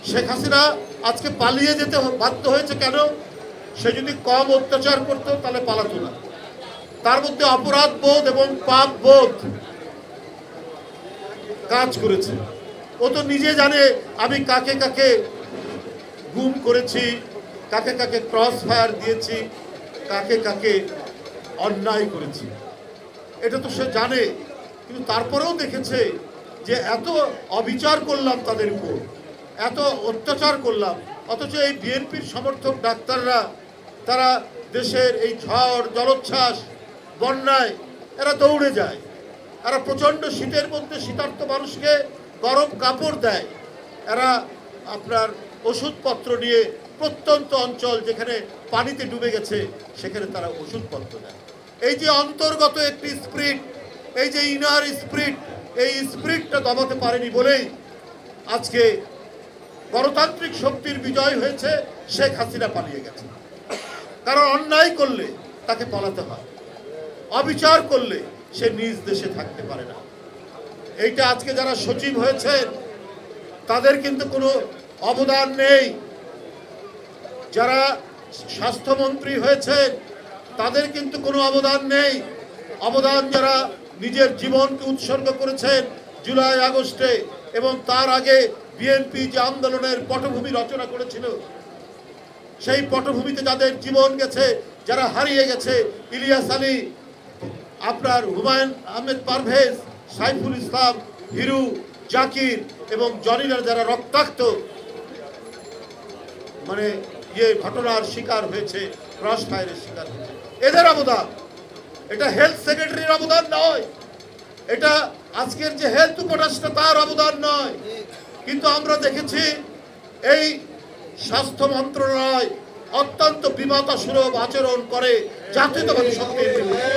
শেখ হাসিনা আজকে পালিয়ে যেতে বাধ্য হয়েছে কেন? সে যদি কম অত্যাচার করতো তাহলে পালাতো না। তার মধ্যে অপরাধ বোধ এবং পাপ বোধ কাজ করেছে। ও তো নিজে জানে আমি কাকে কাকে গুম করেছি, কাকে কাকে ক্রস ফায়ার দিয়েছি, কাকে কাকে অন্যায় করেছি, এটা তো সে জানে। কিন্তু তারপরেও দেখেছে যে এত অবিচার করলাম তাদের উপর, এত অত্যাচার করলাম, অথচ এই বিএনপির সমর্থক ডাক্তাররা তারা দেশের এই ঝড় জলোচ্ছ্বাস বন্যায় এরা দৌড়ে যায়। এরা প্রচণ্ড শীতের মধ্যে শীতার্ত মানুষকে গরম কাপড় দেয়। এরা আপনার ওষুধপত্র নিয়ে প্রত্যন্ত অঞ্চল যেখানে পানিতে ডুবে গেছে সেখানে তারা ওষুধপত্র দেয়। এই যে অন্তর্গত একটি স্পিরিট, এই যে ইনার স্পিরিট, এই স্পিরিটটা দমাতে পারেনি বলেই আজকে গণতান্ত্রিক শক্তির বিজয় হয়েছে। শেখ হাসিনা পালিয়ে গেছে। কারণ অন্যায় করলে তাকে পালাতে হয়, অবিচার করলে সে নিজ দেশে থাকতে পারে না। এইটা আজকে যারা সচিব হয়েছেন তাদের কিন্তু কোনো অবদান নেই। যারা স্বাস্থ্যমন্ত্রী হয়েছেন তাদের কিন্তু কোনো অবদান নেই। অবদান যারা নিজের জীবনকে উৎসর্গ করেছেন জুলাই আগস্টে এবং তার আগে বিএনপি যে আন্দোলনের পটভূমি রচনা করেছিল, সেই পটভূমিতে যাদের জীবন গেছে, যারা হারিয়ে গেছে, ইলিয়াস আলী, আপনার হুমায়ুন আহমেদ পারভেজ, সাইফুল ইসলাম, হিরু, জাকির এবং জনিরা যারা রক্তাক্ত ঘটনার শিকার হয়েছে, ক্রস ফায়ারের শিকার হয়েছে, এদের অবদান। এটা হেলথ সেক্রেটারির অবদান নয়, এটা আজকের যে হেলথ উপদেষ্টা তার অবদান নয়। কিন্তু আমরা দেখেছি এই স্বাস্থ্য মন্ত্রণালয় অত্যন্ত বিমাতাসুলভ আচরণ করে জাতীয়তাবাদী শক্তির বিরুদ্ধে।